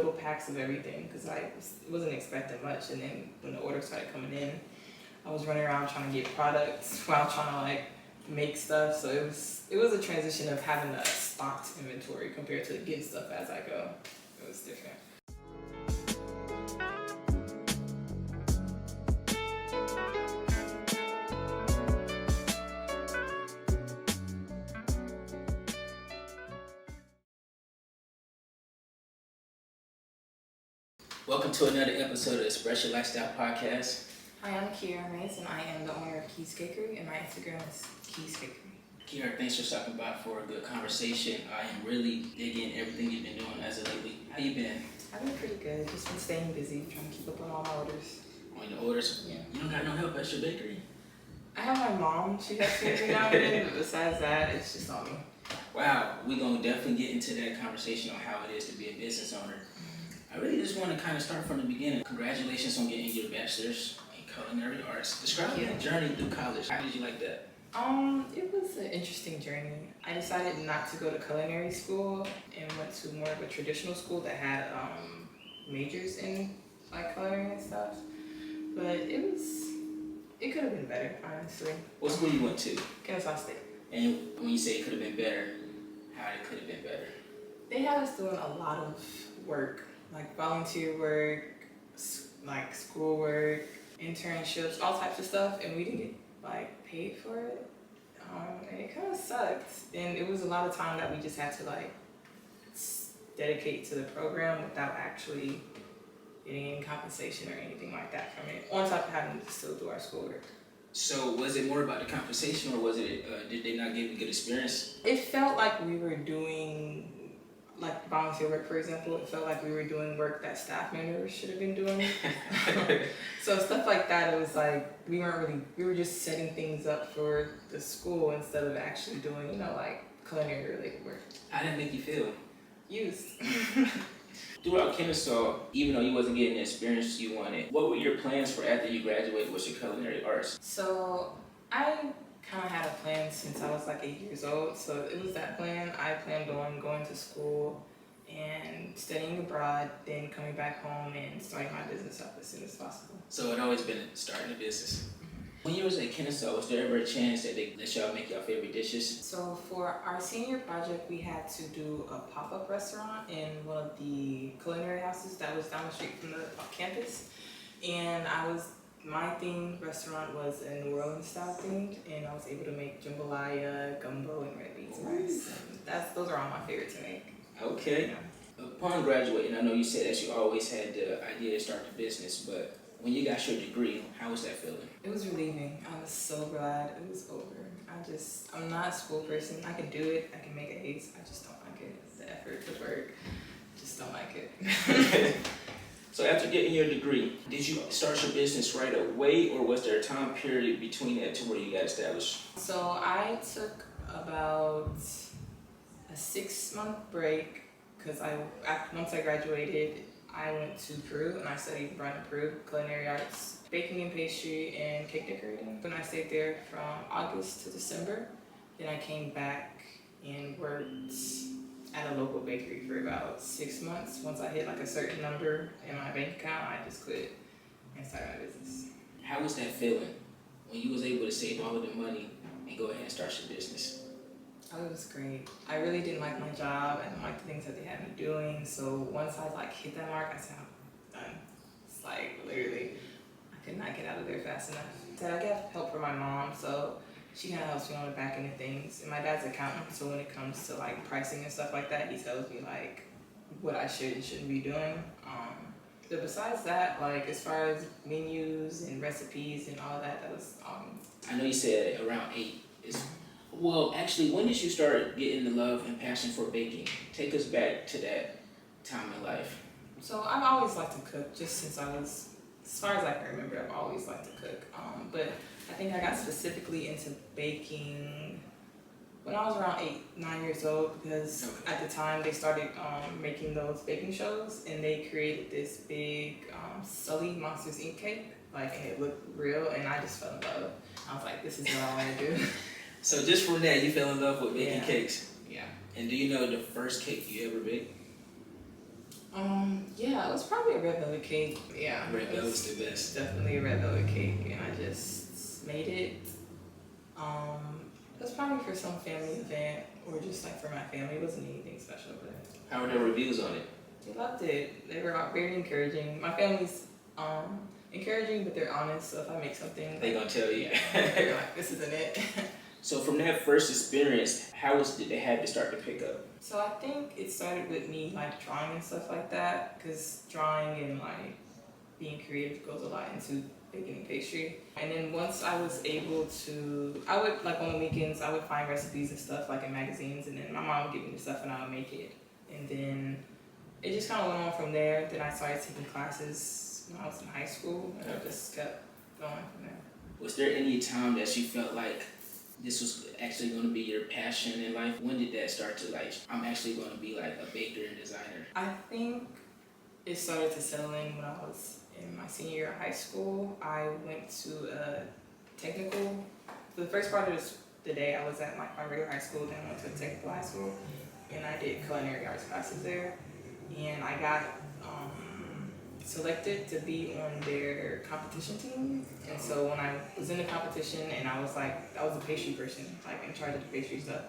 little packs of everything because I wasn't expecting much. And then when the orders started coming in, I was running around trying to get products while trying to like make stuff. So it was a transition of having a stocked inventory compared to getting stuff as I go. It was different. Welcome to another episode of Express Your Lifestyle podcast. Hi, I'm Kierra and I am the owner of Keys Cakery, and my Instagram is Keys Cakery. Kierra, thanks for stopping by for a good conversation. I am really digging everything you've been doing as of lately. How you been? I've been pretty good. Just been staying busy, trying to keep up on all my orders. On your orders? Yeah. You don't got no help at your bakery? I have my mom. She helps me every now and then, but besides that, it's just on me. Wow, we're going to definitely get into that conversation on how it is to be a business owner. I really just want to kind of start from the beginning. Congratulations on getting your bachelor's in culinary arts. Describe your journey through college. How did you like that? It was an interesting journey. I decided not to go to culinary school and went to more of a traditional school that had majors in like culinary and stuff. But it could have been better, honestly. What school you went to? Kennesaw State. And when you say it could have been better, how it could have been better? They had us doing a lot of work, like volunteer work, like schoolwork, internships, all types of stuff, and we didn't get like paid for it. And it kind of sucked. And it was a lot of time that we just had to like dedicate to the program without actually getting any compensation or anything like that from it, on top of having to still do our schoolwork. So was it more about the compensation, or was it, did they not give you good experience? It felt like we were doing, like volunteer work, for example, it felt like we were doing work that staff members should have been doing. So stuff like that, it was like, we were just setting things up for the school instead of actually doing, like culinary related work. How did it make you feel? Used. Throughout Kennesaw, even though you wasn't getting the experience you wanted, what were your plans for after you graduated with your culinary arts? So I kind of had a plan since I was like 8 years old. So it was that plan. I planned on going to school and studying abroad, then coming back home and starting my business up as soon as possible. So it always been starting a business. When you was at Kennesaw, was there ever a chance that they let y'all make your favorite dishes? So for our senior project, we had to do a pop-up restaurant in one of the culinary houses that was down the street from the campus. And my themed restaurant was a New Orleans style themed, and I was able to make jambalaya, gumbo, and red beans rice. And those are all my favorite to make. Okay. Yeah. Upon graduating, I know you said that you always had the idea to start the business, but when you got your degree, how was that feeling? It was relieving. I was so glad it was over. I'm not a school person. I can do it. I can make an ace. I just don't like it. The effort, the work. Just don't like it. So after getting your degree, did you start your business right away, or was there a time period between that to where you got established? So I took about a 6-month break because once I graduated, I went to Peru and I studied abroad in Peru, culinary arts, baking and pastry, and cake decorating. Then I stayed there from August to December. Then I came back and worked at a local bakery for about 6 months. Once I hit like a certain number in my bank account, I just quit and started my business. How was that feeling when you was able to save all of the money and go ahead and start your business? Oh, it was great. I really didn't like my job. I didn't like the things that they had me doing. So once I hit that mark, I said, I'm done. It's like literally, I could not get out of there fast enough. So I get help from my mom, so she kind of helps me on the back end of things. And my dad's an accountant, so when it comes to like pricing and stuff like that, he tells me like what I should and shouldn't be doing. But besides that, like as far as menus and recipes and all that, that was I know you said around 8. Well, actually, when did you start getting the love and passion for baking? Take us back to that time in life. So I've always liked to cook, just since as far as I can remember, I've always liked to cook. But I think I got specifically into baking when I was around 8-9 years old, because at the time they started making those baking shows, and they created this big Sully Monsters Inc. cake, and it looked real, and I just fell in love. I was like, this is what I want to do. So just from that, you fell in love with baking cakes? Yeah. And do you know the first cake you ever baked? Yeah, Yeah, it was probably a red velvet cake. Yeah. Red velvet's the best. Definitely a red velvet cake, and I just made it. It was probably for some family event or just like for my family. It wasn't anything special, but How were the reviews on it? they loved it. They were very encouraging. My family's encouraging, but they're honest. So if I make something, They gonna tell you. they're like, this isn't it. So from that first experience, did they have to start to pick up? So I think it started with me like drawing and stuff like that, because drawing and like being creative goes a lot into baking and pastry. And then once I was able to, I would like on the weekends I would find recipes and stuff like in magazines, and then my mom would give me the stuff and I would make it. And then it just kind of went on from there. Then I started taking classes when I was in high school, and I just kept going from there. Was there any time that you felt like this was actually going to be your passion in life? When did that start to like, I'm actually going to be like a baker and designer? I think it started to settle in when I was in my senior year of high school. I went to a technical. For the first part of the day, I was at my regular high school, then I went to a technical high school, and I did culinary arts classes there. And I got selected to be on their competition team. And so when I was in the competition, and I was a pastry person, like in charge of the pastry stuff,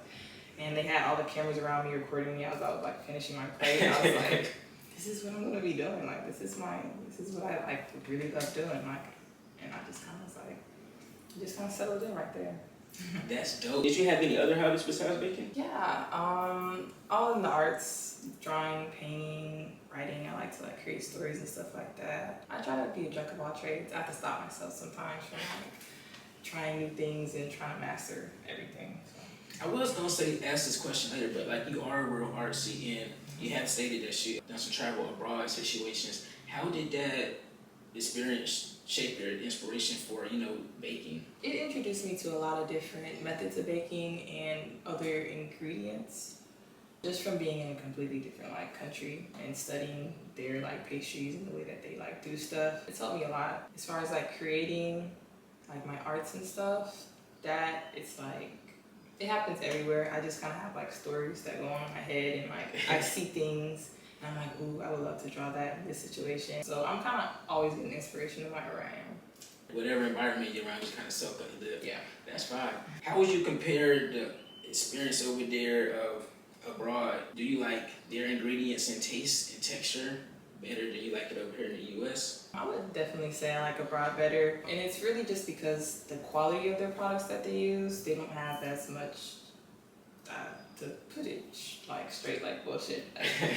and they had all the cameras around me recording me as I was like finishing my plate. I was like, this is what I'm gonna be doing. Like this is what I like really love doing. Like, and I just kind of was like, just kind of settled in right there. That's dope. Did you have any other hobbies besides baking? Yeah, all in the arts, drawing, painting, writing. I like to like create stories and stuff like that. I try to be a jack of all trades. I have to stop myself sometimes from like trying new things and trying to master everything. So. I was gonna ask this question later, but like you are real artsy and you have stated that you done some travel abroad situations. How did that experience shape your inspiration for, baking? It introduced me to a lot of different methods of baking and other ingredients. Just from being in a completely different like country and studying their like pastries and the way that they like do stuff, it's helped me a lot. As far as like creating like my arts and stuff, that it's like it happens everywhere. I just kind of have like stories that go on in my head, and like I see things and I'm like, ooh, I would love to draw that in this situation. So I'm kind of always getting inspiration no matter where I am. Whatever environment you're around, just kind of soak up and live. Yeah. That's fine. How would you compare the experience over there of abroad? Do you like their ingredients and taste and texture better than you like it over here in the U.S.? I would definitely say I like abroad better, and it's really just because the quality of their products that they use, they don't have as much, to put it like straight like bullshit.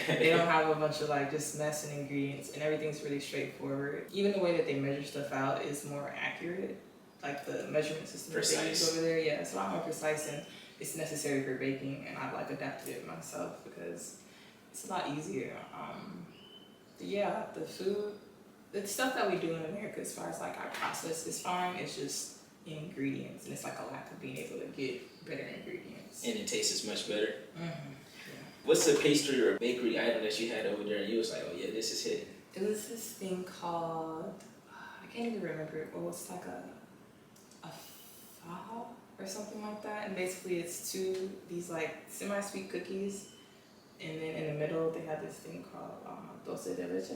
They don't have a bunch of like just mess and ingredients, and everything's really straightforward. Even the way that they measure stuff out is more accurate, like the measurement system that they use over there. Yeah, it's a lot more precise, and it's necessary for baking, and I've like adapted it myself because it's a lot easier. Yeah, the food, the stuff that we do in America as far as like our process is fine. It's just ingredients, and it's like a lack of being able to get better ingredients. And it tastes much better. Mm-hmm. Yeah. What's a pastry or a bakery item that you had over there and you was like, oh yeah, this is it? It was this thing called, I can't even remember it, but it was like a faja or something like that. And basically it's these like semi-sweet cookies, and then in the middle they have this thing called dulce de leche.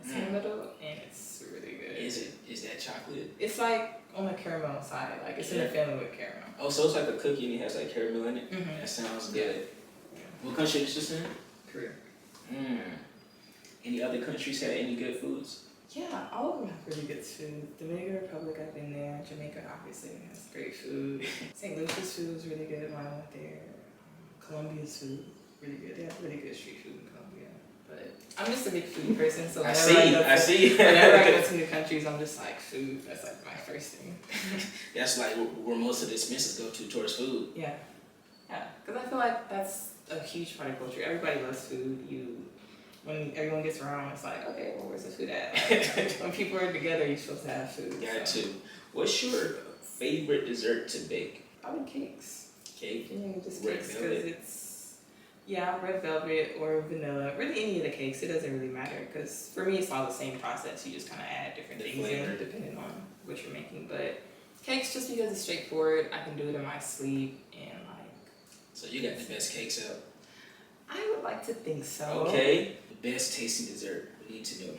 It's in the middle, and it's really good. Is that chocolate? It's like on the caramel side, like it's in the family with caramel. Oh, so it's like a cookie and it has like caramel in it? Mm-hmm. That sounds good. Yeah. What country is this in? Korea. Any other countries have any good foods? Yeah, all of them have really good food. Dominican Republic, I've been there. Jamaica, obviously, has great food. St. Lucia's food is really good when I went there. Colombia's food, really good. They have really good street food in Colombia. But I'm just a big food person, so I see. Whenever I go to new countries, I'm just like, food, that's like my first thing. That's like where most of the expenses go towards food. Yeah, because I feel like that's a huge part of culture. Everybody loves food. When everyone gets around, it's like, okay, well, where's the food at? Like, when people are together, you're supposed to have food. Got to. What's your favorite dessert to bake? Probably cakes. Cake? Yeah, just Red cakes, velvet? because it's, red velvet or vanilla. Really any of the cakes, it doesn't really matter, because for me, it's all the same process. You just kind of add different things in depending on what you're making. But cakes, just because it's straightforward, I can do it in my sleep, and like... So you got the best cakes out? I would like to think so. Okay. best tasting dessert? We need to know.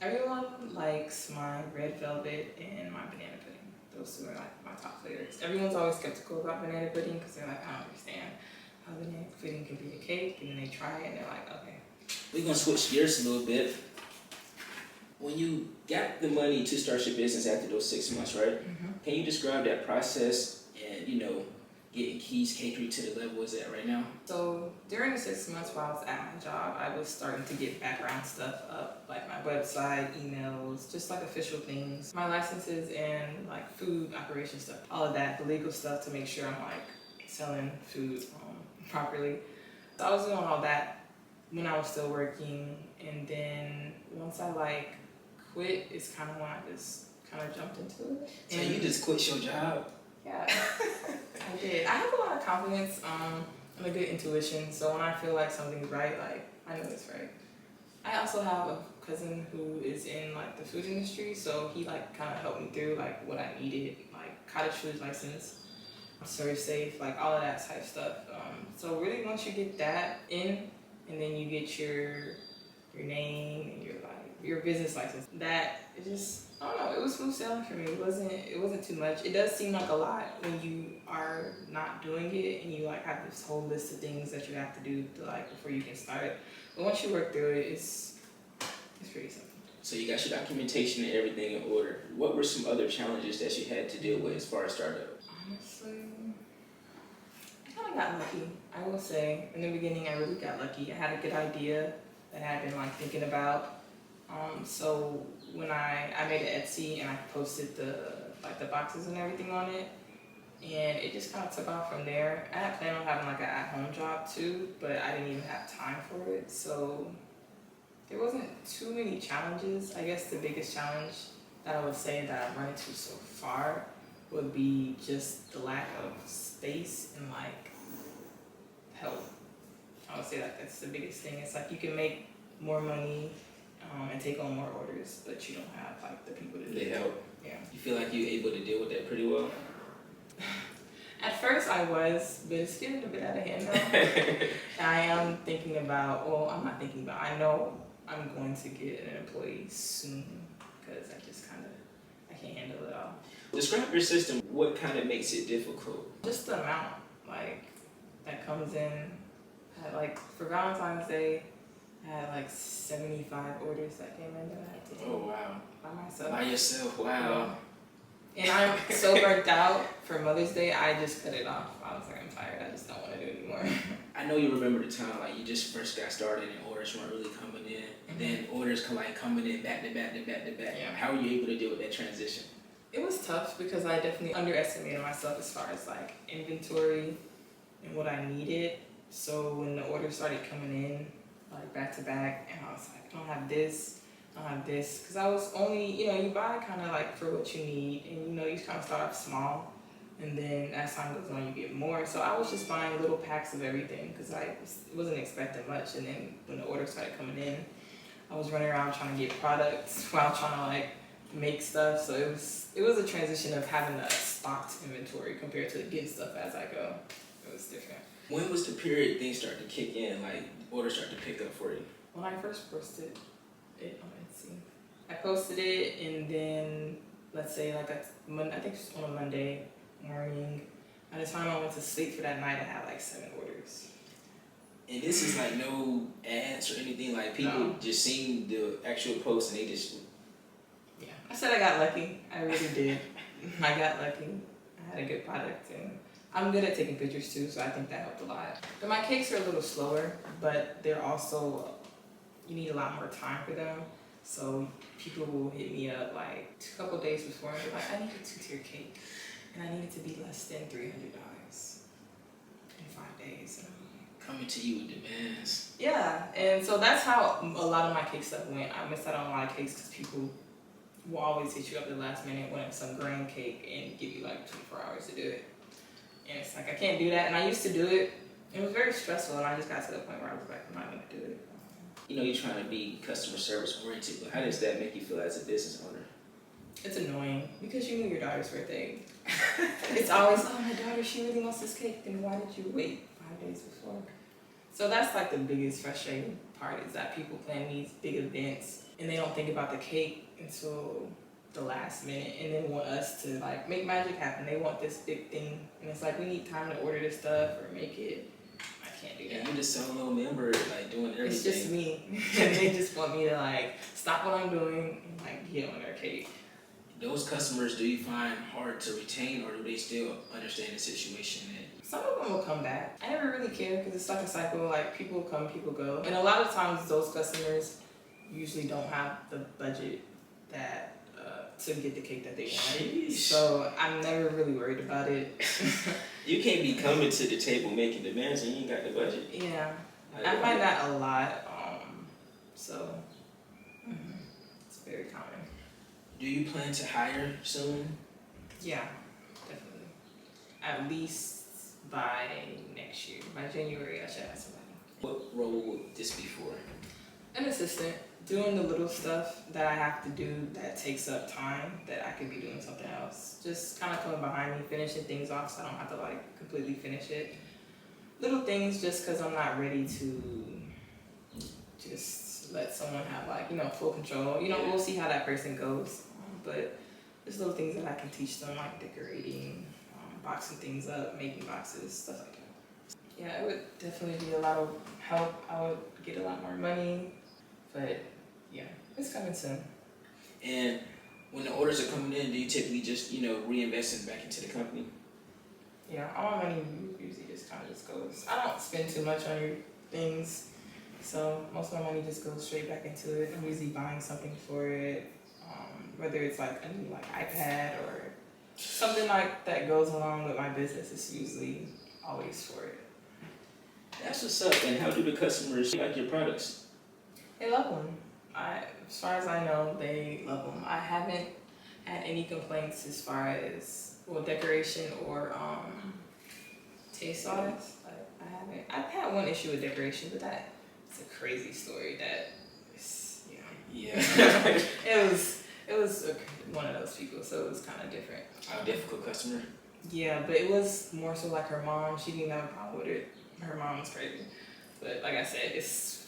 Everyone likes my red velvet and my banana pudding. Those two are like my top flavors. Everyone's always skeptical about banana pudding because they're like, I don't understand how banana pudding can be a cake, and then they try it and they're like, okay. We're gonna switch gears a little bit. When you got the money to start your business after those 6 months, right? Mm-hmm. Can you describe that process and, getting Keys Cakery to the level it's at right now? So during the 6 months while I was at my job, I was starting to get background stuff up, like my website, emails, just like official things, my licenses and like food operation stuff, all of that, the legal stuff to make sure I'm like selling food properly. So I was doing all that when I was still working, and then once I like quit, it's kind of when I just kind of jumped into it. So you just quit your job? Yeah, I did. I have a lot of confidence and a good intuition, so when I feel like something's right, like, I know it's right. I also have a cousin who is in like the food industry, so he like kind of helped me through like what I needed, like cottage food license, serve safe, like all of that type stuff. So really once you get that in, and then you get your name and your business license, that it just, I don't know, it was smooth sailing for me. It wasn't too much. It does seem like a lot when you are not doing it and you like have this whole list of things that you have to do to like before you can start. But once you work through it, it's pretty simple. So you got your documentation and everything in order. What were some other challenges that you had to deal with as far as startup? Honestly, I kind of got lucky. I will say, in the beginning, I really got lucky. I had a good idea that I had been like thinking about. So when I made an Etsy and I posted the boxes and everything on it, and it just kind of took off from there. I had planned on having like an at-home job too, but I didn't even have time for it. So there wasn't too many challenges. I guess the biggest challenge that I would say that I've run into so far would be just the lack of space and like help. I would say like that's the biggest thing. It's like you can make more money and take on more orders, but you don't have like the people to do it. Help. Yeah. You feel like you're able to deal with that pretty well? At first I was, but it's getting a bit out of hand now. I am thinking about, well, I'm not thinking about, I know I'm going to get an employee soon because I can't handle it all. Describe your system. What kind of makes it difficult? Just the amount, like, that comes in. Like, for Valentine's Day, I had like 75 orders that came in that I had to do. Oh, wow. By myself. By yourself, wow. And I'm so burnt out for Mother's Day, I just cut it off. I was like, I'm tired, I just don't want to do it anymore. I know you remember the time like you just first got started and orders weren't really coming in. And then orders coming in back to back to back to back. Yeah. How were you able to deal with that transition? It was tough because I definitely underestimated myself as far as like inventory and what I needed. So when the orders started coming in, like back to back, and I was like, I don't have this, because I was only, you buy kind of like for what you need, and you kind of start off small, and then as time goes on, you get more. So I was just buying little packs of everything because I wasn't expecting much, and then when the orders started coming in, I was running around trying to get products while trying to like make stuff. So it was a transition of having a stocked inventory compared to getting stuff as I go. It was different. When was the period things started to kick in, like orders started to pick up for you? When I first posted it on Etsy, I posted it, and then let's say like I think it was on a Monday morning. By the time I went to sleep for that night, I had like 7 orders. And this is like no ads or anything, like people just seen the actual post and they just... Yeah, I said I got lucky. I really did. I got lucky. I had a good product, and I'm good at taking pictures too, so I think that helped a lot. But my cakes are a little slower, but they're also, you need a lot more time for them. So people will hit me up like a couple days before and be like, I need a 2-tier cake, and I need it to be less than $300 in 5 days. And coming to you with demands. yeah, and so that's how a lot of my cake stuff went. I missed out on a lot of cakes because people will always hit you up at the last minute when it's some grand cake and give you like 24 hours to do it. And it's like, I can't do that. And I used to do it. It was very stressful, and I just got to the point where I was like, I'm not going to do it. You're trying to be customer service oriented, but how does that make you feel as a business owner? It's annoying because you knew your daughter's birthday. It's always, oh, my daughter, she really wants this cake. Then why did you wait 5 days before? So that's like the biggest frustrating part is that people plan these big events and they don't think about the cake until the last minute and then want us to like make magic happen. They want this big thing and it's like we need time to order this stuff or make it. I can't do that. And you just solo member like doing everything. It's just me. And they just want me to like stop what I'm doing and like get on their cake. Those customers, do you find hard to retain, or do they still understand the situation? Some of them will come back. I never really care because it's like a cycle. Like people come, people go, and a lot of times those customers usually don't have the budget that to get the cake that they want. Sheesh. So I'm never really worried about it. You can't be coming to the table making demands and you ain't got the budget. Yeah, I find that a lot. So it's very common. Do you plan to hire soon? Yeah, definitely. At least by next year. By January, I should have somebody. What role would this be for? An assistant, doing the little stuff that I have to do that takes up time that I could be doing something else. Just kind of coming behind me, finishing things off so I don't have to like completely finish it. Little things just because I'm not ready to just let someone have like, full control. We'll see how that person goes. But there's little things that I can teach them, like decorating, boxing things up, making boxes, stuff like that. Yeah, it would definitely be a lot of help. I would get a lot more money, but yeah, it's coming soon. And when the orders are coming in, do you typically just, reinvest it back into the company? Yeah, all my money usually just kind of just goes. I don't spend too much on your things, so most of my money just goes straight back into it. I'm usually buying something for it. Whether it's like a new iPad or something like that goes along with my business, it's usually always for it. That's what's up. And how do the customers like your products? They love them. As far as I know, they love them. I haven't had any complaints as far as decoration or taste audits. I haven't. I've had one issue with decoration, but that's a crazy story. That is, Yeah. It was one of those people, so it was kind of different. A difficult customer? Yeah, but it was more so like her mom. She didn't have a problem with it. Her mom was crazy. But like I said, it was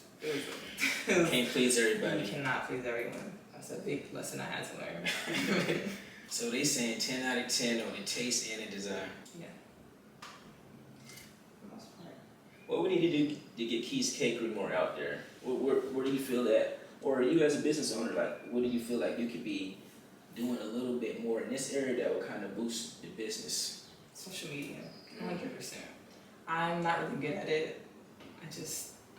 Can't please everybody. You cannot please everyone. That's a big lesson I had to learn. So they saying 10 out of 10 on the taste and the design. Yeah. For the most part. What we need to do to get Keys Cakery more out there? Where do you feel that, or you as a business owner, like, what do you feel like you could be doing a little bit more in this area that would kind of boost the business? Social media, 100%. I'm not really good at it.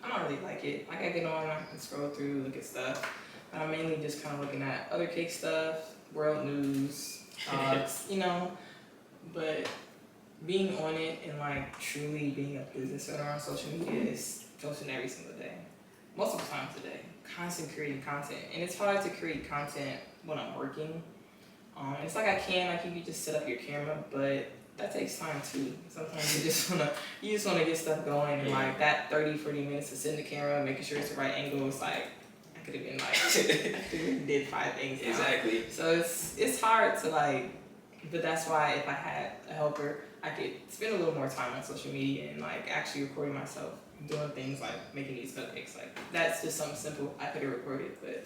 I don't really like it. Like I get on, I can scroll through, look at stuff. But I'm mainly just kind of looking at other cake stuff, world news, dogs, But being on it and like truly being a business owner on social media is posting every single day. Most of the time today. Constant creating content. And it's hard to create content when I'm working. It's like you can just set up your camera, but that takes time too. Sometimes you just wanna get stuff going and like that 30-40 minutes to sit in the camera, making sure it's the right angle. It's like I could have been like I could have did 5 things now. Exactly. So it's hard to but that's why if I had a helper, I could spend a little more time on social media and like actually recording myself doing things like making these cupcakes. Like that's just something simple I could have recorded, but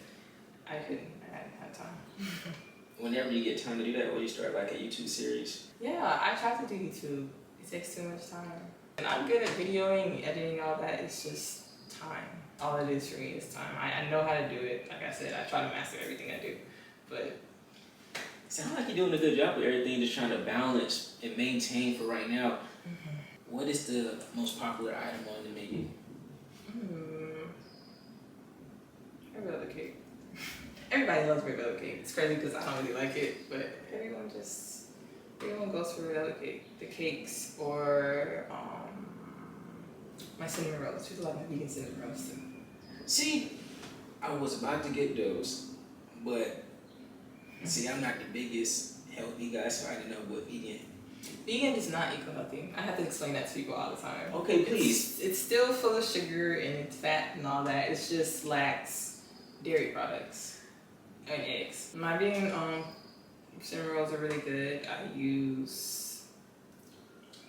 I couldn't. I hadn't had time. Whenever you get time to do that, will you start like a YouTube series? Yeah, I try to do YouTube. It takes too much time. And I'm good at videoing, editing, all that. It's just time. All it is for me is time. I know how to do it. Like I said, I try to master everything I do. But Sounds like you're doing a good job with everything, just trying to balance And maintain for right now. What is the most popular item on the menu? Red velvet cake. Everybody loves red velvet cake. It's crazy because I don't really like it, but everyone goes for red velvet cake. The cakes or my cinnamon rolls. People like my vegan cinnamon rolls too. See, I was about to get those, but see, I'm not the biggest healthy guy, so I didn't know what vegan. Vegan does not equal healthy. I have to explain that to people all the time. Okay, please. It's still full of sugar and it's fat and all that. It's just lacks dairy products and eggs. My vegan cinnamon rolls are really good. I use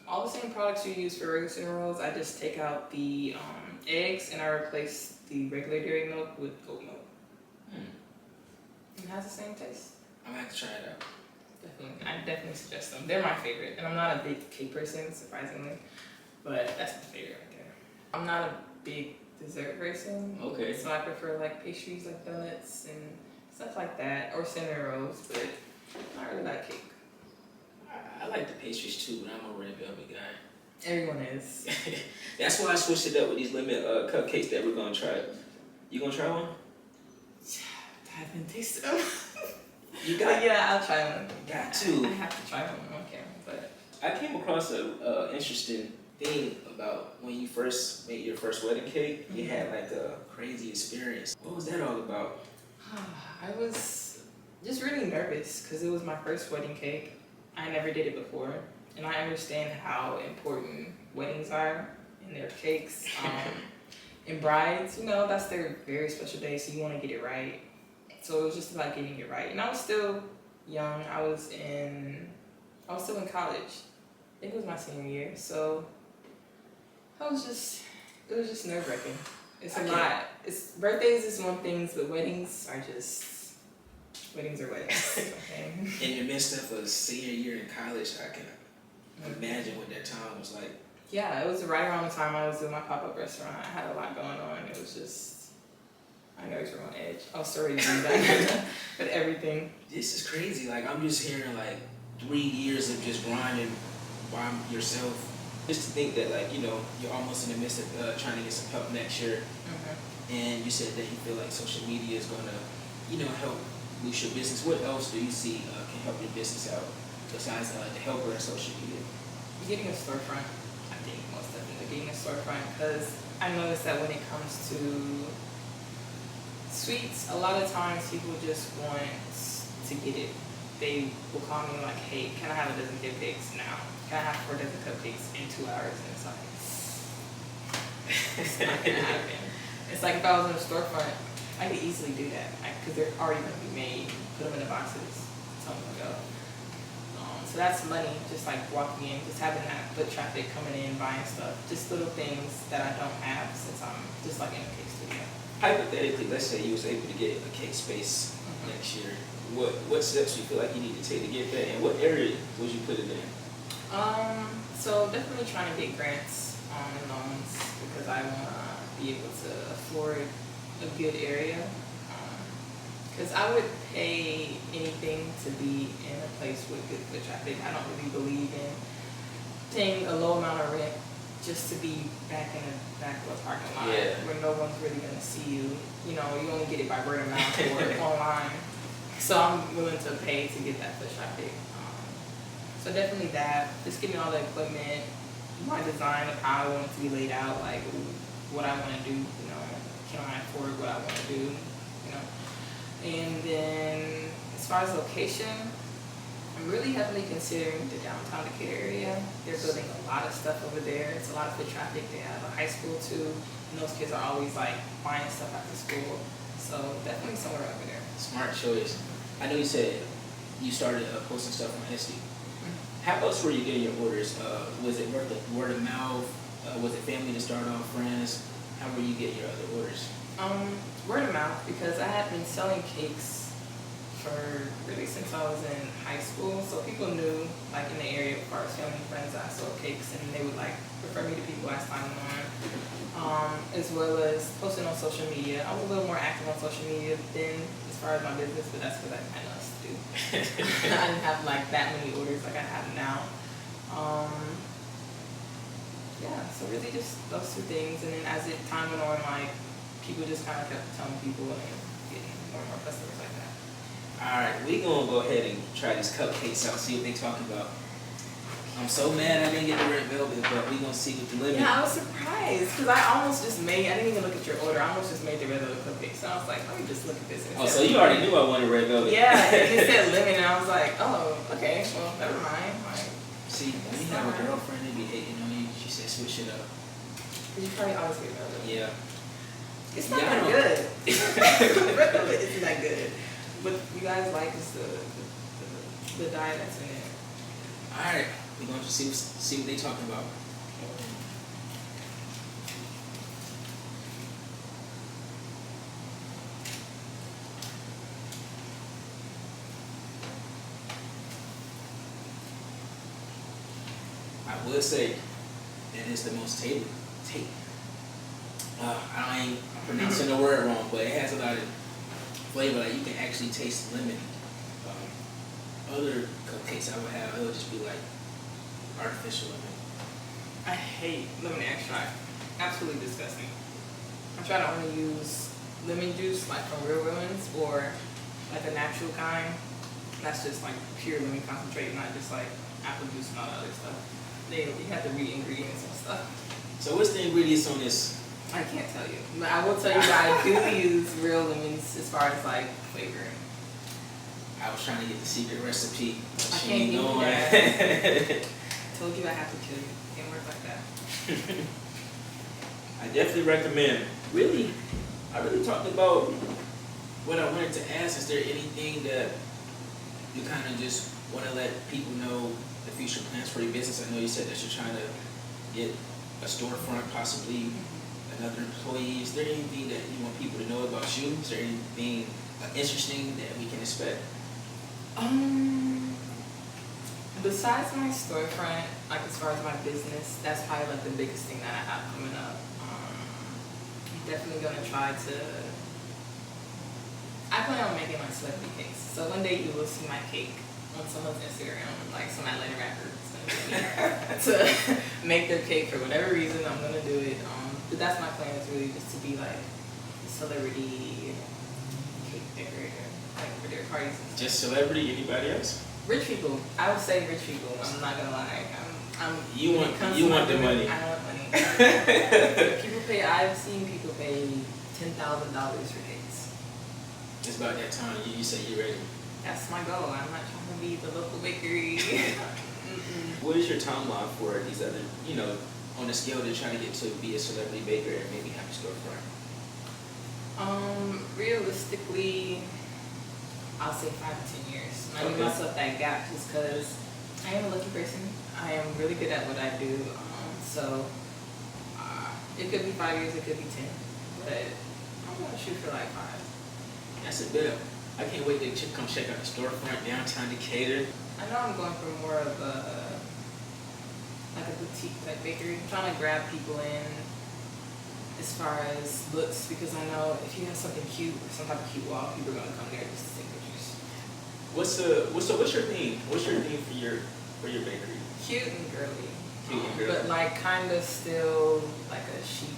all the same products you use for regular cinnamon rolls. I just take out the eggs and I replace the regular dairy milk with oat milk. Hmm. It has the same taste. I'm gonna have to try it out. Definitely, I definitely suggest them. They're my favorite, and I'm not a big cake person, surprisingly, but that's my favorite right there. I'm not a big dessert person, Okay. so I prefer like pastries like donuts and stuff like that, or cinnamon rolls, but not really like cake. I like the pastries too, but I'm a red velvet guy. Everyone is. That's why I switched it up with these lemon cupcakes that we're gonna try. You gonna try one? I haven't tasted them. You But got. yeah, I'll try one. Got I to. have to try one on camera, but I came across a interesting thing about when you first made your first wedding cake. You had like a Crazy experience. what was that all about? I was just really nervous because it was my first wedding cake. I never did it before, and I understand how important weddings are and their cakes. And brides, you know, that's their very special day, so you want to get it right. So it was just about getting it right. And I was still young. I was still in college. I think it was my senior year. So it was just nerve-wracking. It's a lot. Birthdays is one thing, but weddings are weddings. Okay. In the midst of a senior year in college, I can imagine what that time was like. Yeah, it was right around the time I was doing my pop-up restaurant. I had a lot going on. It was just, I know you're on edge. I was already doing that with everything. This is crazy. Like, I'm just hearing like 3 years of just grinding by yourself. Just to think that, like, you know, you're almost in the midst of trying to get some help next year, and you said that you feel like social media is gonna, you know, help boost your business. What else do you see can help your business out besides the helper in social media? Getting a storefront, I think most definitely getting a storefront, because I noticed that when it comes to sweets, a lot of times people just want to get it. They will call me like, hey, can I have a dozen cupcakes now? Can I have 4 dozen cupcakes in 2 hours? And it's like, it's not gonna happen. It's like if I was in a storefront, I could easily do that because they're already gonna be made, put them in the boxes, tell them to go. So that's money, just like walking in, just having that foot traffic coming in, buying stuff, just little things that I don't have since I'm just like in a cake studio. Hypothetically, let's say you was able to get a cake space next year. What steps do you feel like you need to take to get that, and what area would you put it in? So definitely trying to get grants and loans because I want to be able to afford a good area. Because I would pay anything to be in a place with good foot traffic. I don't really believe in paying a low amount of rent just to be back in the back of a parking lot where no one's really gonna see you. You know, you only get it by word of mouth or online. So I'm willing to pay to get that foot traffic. So definitely that. Just give me all the equipment, my design of how I want it to be laid out, like what I want to do. You know, can I afford what I want to do? You know. And then as far as location, I'm really heavily considering the downtown Decatur area. They're building a lot of stuff over there. It's a lot of foot traffic. They have a high school too, and those kids are always like buying stuff after school. So definitely somewhere over there. Smart choice. I know you said you started posting stuff on Etsy. How else were you getting your orders? Was it word of mouth? Was it family to start off, friends? How were you getting your other orders? Word of mouth, because I had been selling cakes for really since I was in high school. So people knew, like in the area, as far as family and friends, I sold cakes, and they would like refer me to people I signed on. As well as posting on social media. I was a little more active on social media then as far as my business, but that's because I had nothing to do. I didn't have like that many orders like I have now. Yeah, so really just those 2 things, and then as time went on, like people just kind of kept telling people and getting more and more customers like that. Alright, we gonna go ahead and try these cupcakes out, see what they talking about. I'm so mad I didn't get the red velvet, but we gonna see what the limit. Yeah, I was surprised because I almost just made, I didn't even look at your order, I almost just made the red velvet cupcakes. So I was like, let me just look at this. Oh, so you already knew I wanted red velvet. Yeah, it said lemon, and I was like, oh, okay, well, never mind. Like, See, when you have a girlfriend, they be hating on you. She said switch it up. you probably always get velvet. Yeah. It's not Yeah, I that don't- good. Red velvet isn't that good. What you guys like is the dye that's in it. Alright, we gonna just see what they talking about. would say that it's the most I'm pronouncing the word wrong, but it has a lot of flavor. Like you can actually taste lemon. Other cupcakes I would have, it would just be like artificial lemon. I hate lemon extract. Absolutely disgusting. I try to only use lemon juice, like from real lemons, or like a natural kind. That's just like pure lemon concentrate, not just like apple juice and all that other stuff. You have to read ingredients and stuff. So what's the ingredients on this? I can't tell you, but I will tell you that I do use real lemons as far as like flavoring. I was trying to get the secret recipe. I can't give you that. Told you I have to kill you. Can't work like that. I definitely recommend. Really, I really talked about. What I wanted to ask, is there anything that you kind of just want to let people know the future plans for your business? I know you said that you're trying to get a storefront, possibly another employee. Is there anything that you want people to know about you? Is there anything interesting that we can expect? Besides my storefront, like as far as my business, that's probably like the biggest thing that I have coming up. I'm definitely gonna try to. I plan on making like celebrity cakes. So one day you will see my cake on someone's Instagram, like some Atlanta rapper is gonna get me to make their cake for whatever reason. I'm gonna do it. But that's my plan, is really just to be like a celebrity cake decorator, like for their parties and stuff. Just celebrity. Anybody else? Rich people. I would say rich people. I'm not gonna lie. You when it comes want to my the doing, money. I want money. People pay. I've seen people pay $10,000 for cakes. It's about that time. You say you're ready. That's my goal. I'm not trying to be the local bakery. What is your timeline for these other? On the scale to try to get to be a celebrity baker and maybe have a storefront. Realistically, I'll say 5 to 10 years. I give Okay. myself that gap just because I am a lucky person. I am really good at what I do. It could be 5 years, it could be 10, but I'm gonna shoot for like 5. That's a bit. I can't wait to come check out the storefront downtown Decatur. I know I'm going for more of a boutique type bakery. I'm trying to grab people in as far as looks, because I know if you have something cute or some type of cute wall, people are gonna come there just to take pictures. What's your theme? What's your theme for your bakery? Cute and girly. Cute and girly. But like kind of still like a chic,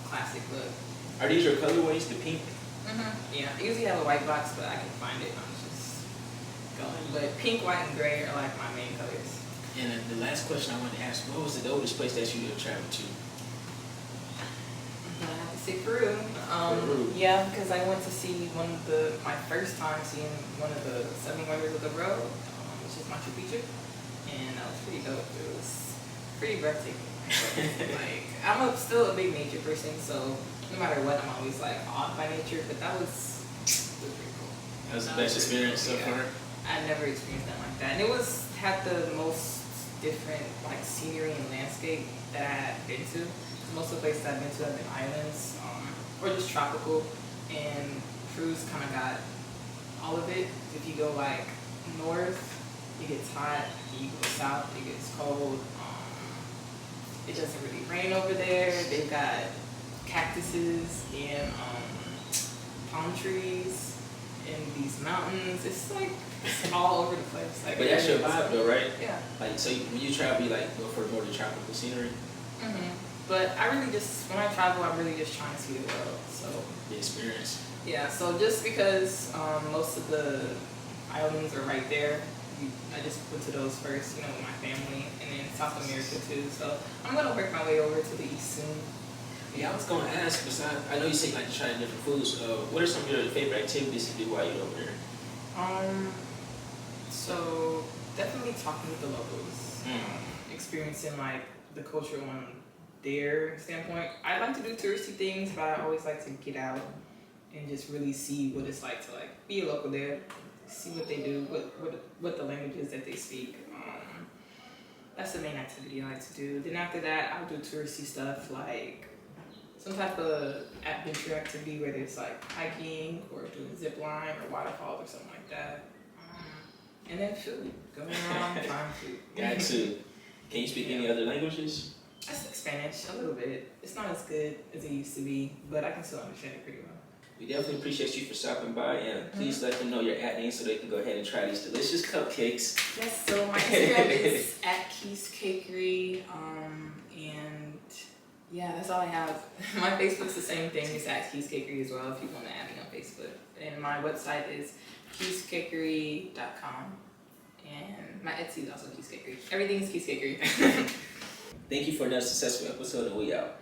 classic look. Are these your colorways? The pink? Yeah, I usually have a white box, but I can find it. I'm just going. But pink, white, and gray are like my main colors. And the last question I wanted to ask, what was the dopest place that you have traveled to? I have to say Peru. Peru. Yeah, because I went to see my first time seeing one of the 7 wonders of the world, which is Machu Picchu, and that was pretty dope. It was pretty breathtaking. Like still a big nature person, so no matter what, I'm always like awed by nature. But that was pretty cool. That was the best experience so far. I never experienced that like that, and it had the most different like scenery and landscape that I had been to. Most of the places I've been to have been islands, or just tropical, and Peru's kind of got all of it. If you go like north, it gets hot. If you go south, it gets cold. It doesn't really rain over there. They've got cactuses and palm trees and these mountains. It's like it's all over the place. Like, But that's your vibe though, right? Yeah. Like, so when you travel, you like go for more of the tropical scenery? But I really just, when I travel, I'm really just trying to see the world. So The experience. yeah, so just because most of the islands are right there, I just went to those first, with my family, and then South America too. So I'm gonna work my way over to the east soon. Yeah, I was gonna ask. Besides, I know you say you like to try different foods. What are some of your favorite activities to do while you're over there? So definitely talking with the locals, experiencing like the culture on their standpoint. I like to do touristy things, but I always like to get out and just really see what it's like to like be a local there, see what they do, what the language is that they speak. That's the main activity I like to do. Then after that, I'll do touristy stuff like some type of adventure activity, whether it's like hiking or doing zip line or waterfalls or something like that. And then food, going around trying food. Got to. Can you speak any other languages? I speak Spanish a little bit. It's not as good as it used to be, but I can still understand it pretty well. We definitely appreciate you for stopping by, and please let them know your @name so they can go ahead and try these delicious cupcakes. Yes, so my Instagram is @Keys Cakery, and yeah, that's all I have. My Facebook's the same thing, it's @Keys Cakery as well if you want to add me on Facebook. And my website is keyscakery.com, and my Etsy is also Keys Cakery. Everything is Keys Cakery. Thank you for another successful episode, and we out.